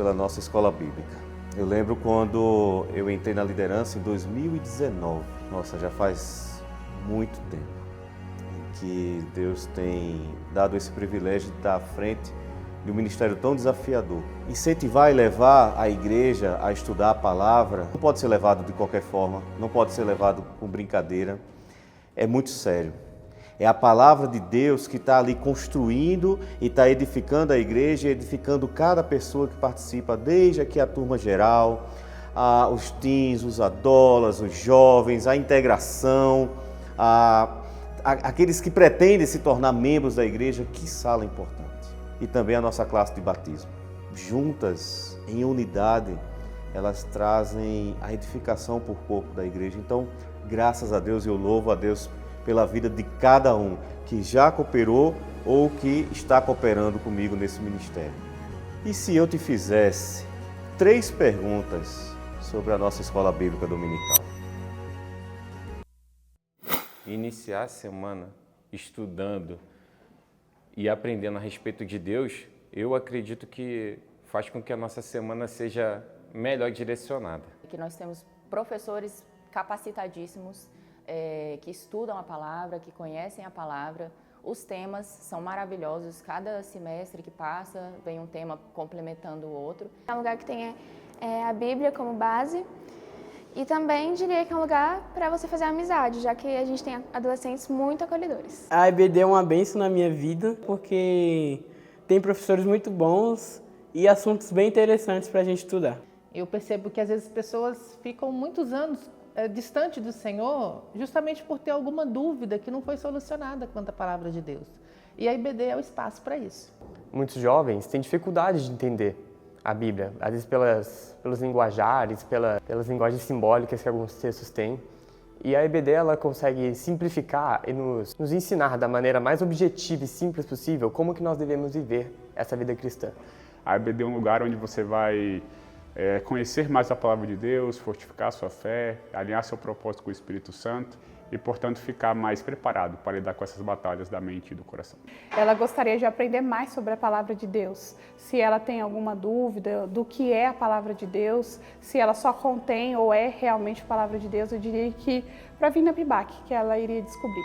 pela nossa escola bíblica. Eu lembro quando eu entrei na liderança em 2019. Nossa, já faz muito tempo em que Deus tem dado esse privilégio de estar à frente de um ministério tão desafiador. Incentivar e levar a igreja a estudar a palavra não pode ser levado de qualquer forma, não pode ser levado com brincadeira. É muito sério. É a palavra de Deus que está ali construindo e está edificando a igreja, edificando cada pessoa que participa, desde aqui a turma geral, os teens, os adolas, os jovens, a integração, aqueles que pretendem se tornar membros da igreja. Que sala importante! E também a nossa classe de batismo. Juntas, em unidade, elas trazem a edificação por corpo da igreja. Então, graças a Deus, eu louvo a Deus pela vida de cada um que já cooperou ou que está cooperando comigo nesse ministério. E se eu te fizesse 3 perguntas sobre a nossa escola bíblica dominical? Iniciar a semana estudando e aprendendo a respeito de Deus, eu acredito que faz com que a nossa semana seja melhor direcionada. Que nós temos professores capacitadíssimos, que estudam a palavra, que conhecem a palavra. Os temas são maravilhosos, cada semestre que passa vem um tema complementando o outro. É um lugar que tem a Bíblia como base e também diria que é um lugar para você fazer amizade, já que a gente tem adolescentes muito acolhedores. A EBD é uma bênção na minha vida porque tem professores muito bons e assuntos bem interessantes para a gente estudar. Eu percebo que às vezes as pessoas ficam muitos anos distante do Senhor, justamente por ter alguma dúvida que não foi solucionada quanto à palavra de Deus. E a IBD é o espaço para isso. Muitos jovens têm dificuldade de entender a Bíblia, às vezes pelos linguajares, pelas linguagens simbólicas que alguns textos têm. E a IBD ela consegue simplificar e nos ensinar da maneira mais objetiva e simples possível como que nós devemos viver essa vida cristã. A IBD é um lugar onde você vai conhecer mais a palavra de Deus, fortificar sua fé, alinhar seu propósito com o Espírito Santo e, portanto, ficar mais preparado para lidar com essas batalhas da mente e do coração. Ela gostaria de aprender mais sobre a palavra de Deus. Se ela tem alguma dúvida do que é a palavra de Deus, se ela só contém ou é realmente a palavra de Deus, eu diria que para vir na PIBAC, que ela iria descobrir.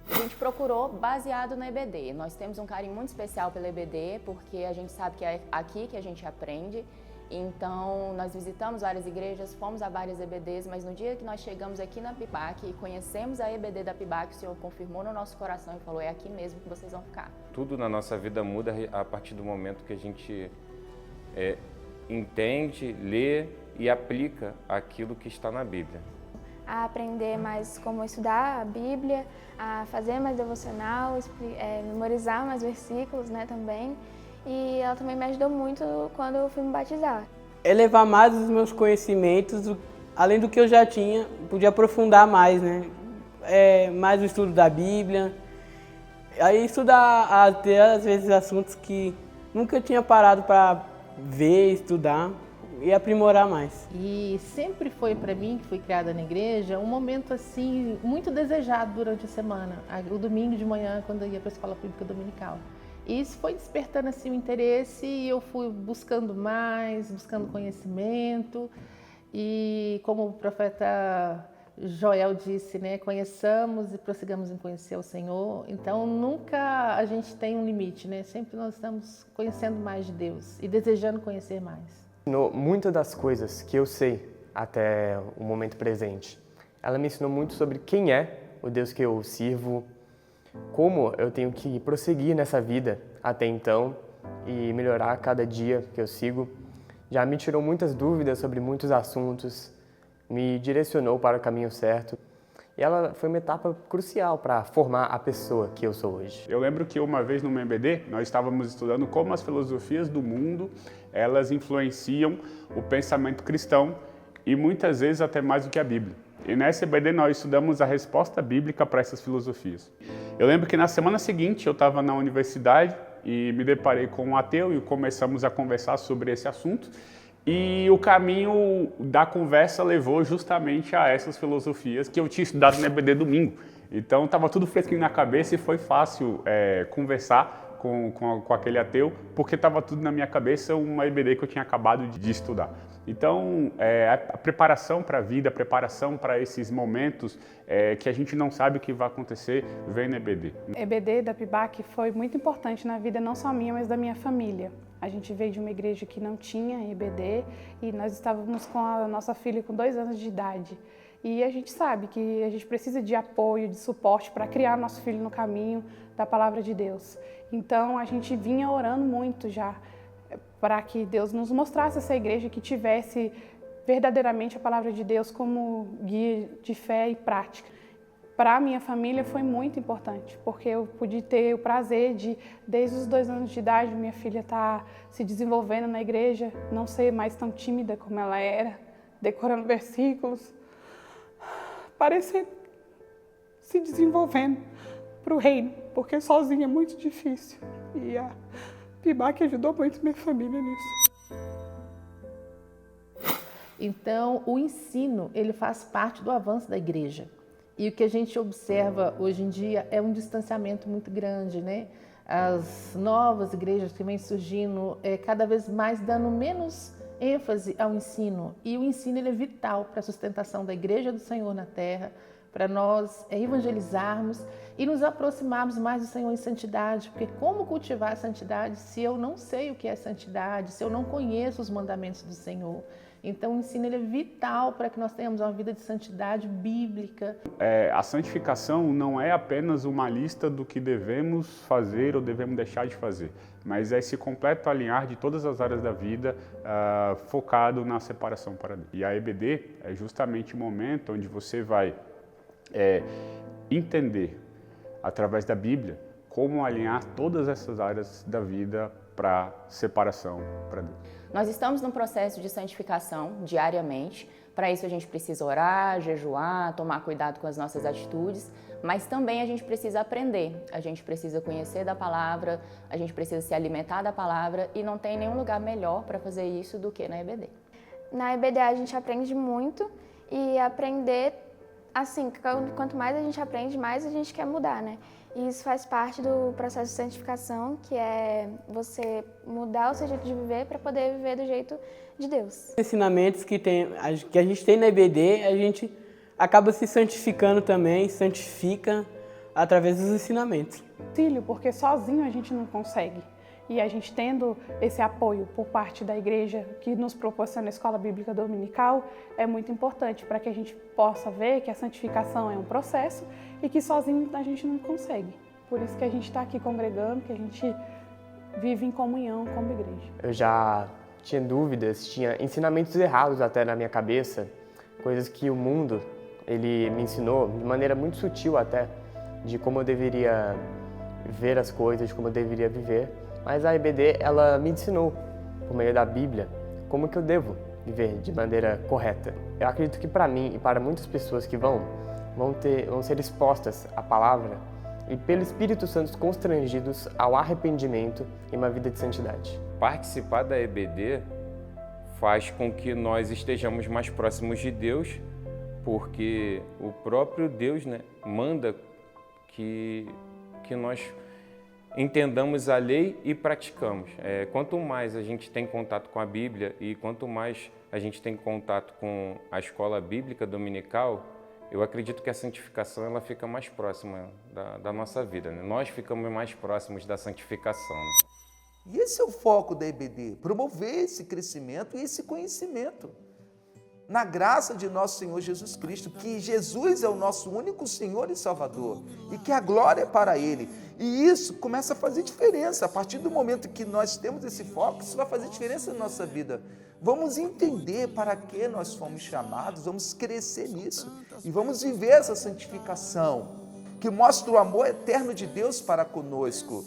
A gente procurou baseado na EBD. Nós temos um carinho muito especial pela EBD, porque a gente sabe que é aqui que a gente aprende. Então, nós visitamos várias igrejas, fomos a várias EBDs, mas no dia que nós chegamos aqui na PIBAC e conhecemos a EBD da PIBAC, o Senhor confirmou no nosso coração e falou, é aqui mesmo que vocês vão ficar. Tudo na nossa vida muda a partir do momento que a gente entende, lê e aplica aquilo que está na Bíblia. A aprender mais como estudar a Bíblia, a fazer mais devocional, memorizar mais versículos, né, também. E ela também me ajudou muito quando eu fui me batizar. Elevar mais os meus conhecimentos, além do que eu já tinha, podia aprofundar mais, né? Mais o estudo da Bíblia. Aí estudar até às vezes assuntos que nunca tinha parado para ver, estudar e aprimorar mais. E sempre foi para mim, que fui criada na igreja, um momento assim muito desejado durante a semana, o domingo de manhã, quando eu ia para a escola bíblica dominical. E isso foi despertando assim o interesse e eu fui buscando mais, buscando conhecimento. E como o profeta Joel disse, né, conheçamos e prossigamos em conhecer o Senhor. Então nunca a gente tem um limite, né? Sempre nós estamos conhecendo mais de Deus e desejando conhecer mais. Muitas das coisas que eu sei até o momento presente, ela me ensinou muito sobre quem é o Deus que eu sirvo, como eu tenho que prosseguir nessa vida até então e melhorar a cada dia que eu sigo. Já me tirou muitas dúvidas sobre muitos assuntos, me direcionou para o caminho certo. E ela foi uma etapa crucial para formar a pessoa que eu sou hoje. Eu lembro que uma vez no MBD, nós estávamos estudando como as filosofias do mundo, elas influenciam o pensamento cristão e muitas vezes até mais do que a Bíblia. E nessa EBD nós estudamos a resposta bíblica para essas filosofias. Eu lembro que na semana seguinte eu estava na universidade e me deparei com um ateu e começamos a conversar sobre esse assunto. E o caminho da conversa levou justamente a essas filosofias que eu tinha estudado no EBD domingo. Então estava tudo fresquinho na cabeça e foi fácil conversar com aquele ateu, porque estava tudo na minha cabeça, uma EBD que eu tinha acabado de estudar. Então, a preparação para a vida, a preparação para esses momentos que a gente não sabe o que vai acontecer, vem na EBD. A EBD da PIBAC foi muito importante na vida, não só minha, mas da minha família. A gente veio de uma igreja que não tinha EBD e nós estávamos com a nossa filha com 2 anos de idade. E a gente sabe que a gente precisa de apoio, de suporte para criar nosso filho no caminho da palavra de Deus. Então, a gente vinha orando muito já para que Deus nos mostrasse essa igreja que tivesse verdadeiramente a palavra de Deus como guia de fé e prática. Para a minha família foi muito importante, porque eu pude ter o prazer de, desde os 2 anos de idade, minha filha estar se desenvolvendo na igreja, não ser mais tão tímida como ela era, decorando versículos, parecer se desenvolvendo para o reino, porque sozinha é muito difícil. E a PIBAC ajudou muito minha família nisso. Então, o ensino, ele faz parte do avanço da igreja. E o que a gente observa hoje em dia é um distanciamento muito grande, né? As novas igrejas que vêm surgindo, cada vez mais dando menos ênfase ao ensino. E o ensino ele é vital para a sustentação da igreja do Senhor na terra, para nós evangelizarmos e nos aproximarmos mais do Senhor em santidade. Porque como cultivar a santidade se eu não sei o que é santidade, se eu não conheço os mandamentos do Senhor? Então, o ensino ele é vital para que nós tenhamos uma vida de santidade bíblica. A santificação não é apenas uma lista do que devemos fazer ou devemos deixar de fazer, mas é esse completo alinhar de todas as áreas da vida focado na separação para Deus. E a EBD é justamente o momento onde você vai entender, através da Bíblia, como alinhar todas essas áreas da vida para separação para Deus. Nós estamos num processo de santificação diariamente. Para isso a gente precisa orar, jejuar, tomar cuidado com as nossas atitudes, mas também a gente precisa aprender. A gente precisa conhecer da palavra, a gente precisa se alimentar da palavra e não tem nenhum lugar melhor para fazer isso do que na EBD. Na EBD a gente aprende muito e aprender, assim, quanto mais a gente aprende, mais a gente quer mudar, né? E isso faz parte do processo de santificação, que é você mudar o seu jeito de viver para poder viver do jeito de Deus. Os ensinamentos que a gente tem na EBD, a gente acaba se santificando também, santifica através dos ensinamentos. Porque sozinho a gente não consegue. E a gente tendo esse apoio por parte da igreja que nos proporciona a Escola Bíblica Dominical é muito importante para que a gente possa ver que a santificação é um processo e que sozinho a gente não consegue. Por isso que a gente está aqui congregando, que a gente vive em comunhão como igreja. Eu já tinha dúvidas, tinha ensinamentos errados até na minha cabeça, coisas que o mundo ele me ensinou de maneira muito sutil até, de como eu deveria ver as coisas, de como eu deveria viver. Mas a EBD, ela me ensinou, por meio da Bíblia, como que eu devo viver de maneira correta. Eu acredito que para mim e para muitas pessoas que vão ser expostas à palavra e pelo Espírito Santo constrangidos ao arrependimento e uma vida de santidade. Participar da EBD faz com que nós estejamos mais próximos de Deus, porque o próprio Deus, né, manda que nós entendamos a lei e praticamos. Quanto mais a gente tem contato com a Bíblia e quanto mais a gente tem contato com a escola bíblica dominical, eu acredito que a santificação ela fica mais próxima da nossa vida, né? Nós ficamos mais próximos da santificação. Né? E esse é o foco da EBD, promover esse crescimento e esse conhecimento. Na graça de nosso Senhor Jesus Cristo, que Jesus é o nosso único Senhor e Salvador e que a glória é para Ele. E isso começa a fazer diferença. A partir do momento que nós temos esse foco, isso vai fazer diferença na nossa vida. Vamos entender para que nós fomos chamados, vamos crescer nisso e vamos viver essa santificação que mostra o amor eterno de Deus para conosco.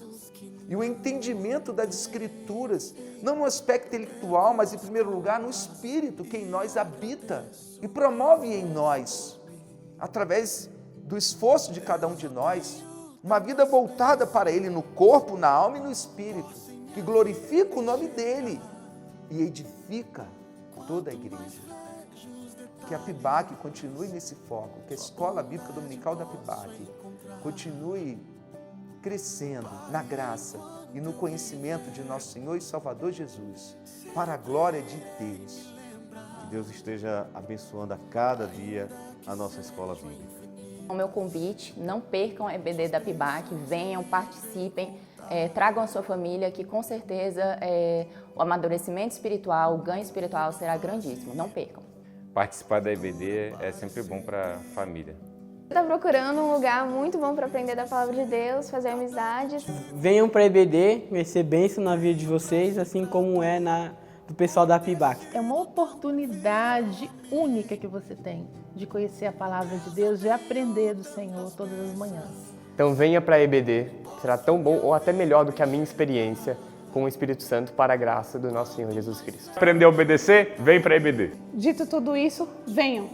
E o entendimento das Escrituras, não no aspecto intelectual, mas em primeiro lugar no Espírito que em nós habita e promove em nós, através do esforço de cada um de nós, uma vida voltada para Ele no corpo, na alma e no Espírito, que glorifica o nome dEle e edifica toda a igreja. Que a PIBAC continue nesse foco, que a Escola Bíblica Dominical da PIBAC continue crescendo na graça e no conhecimento de nosso Senhor e Salvador Jesus, para a glória de Deus. Que Deus esteja abençoando a cada dia a nossa escola bíblica. O meu convite, não percam o EBD da PIBAC, venham, participem, tragam a sua família, que com certeza o amadurecimento espiritual, o ganho espiritual será grandíssimo, não percam. Participar da EBD é sempre bom para a família. Está procurando um lugar muito bom para aprender da palavra de Deus, fazer amizades. Venham para a EBD, vai ser bênção na vida de vocês, assim como é do pessoal da PIBAC. É uma oportunidade única que você tem de conhecer a palavra de Deus, de aprender do Senhor todas as manhãs. Então venha para a EBD, será tão bom ou até melhor do que a minha experiência com o Espírito Santo para a graça do nosso Senhor Jesus Cristo. Aprender a obedecer? Vem para a EBD. Dito tudo isso, venham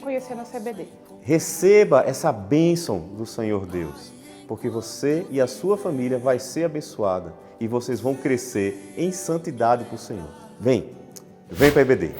conhecer nossa EBD. Receba essa bênção do Senhor Deus, porque você e a sua família vai ser abençoada e vocês vão crescer em santidade para o Senhor. Vem para a EBD.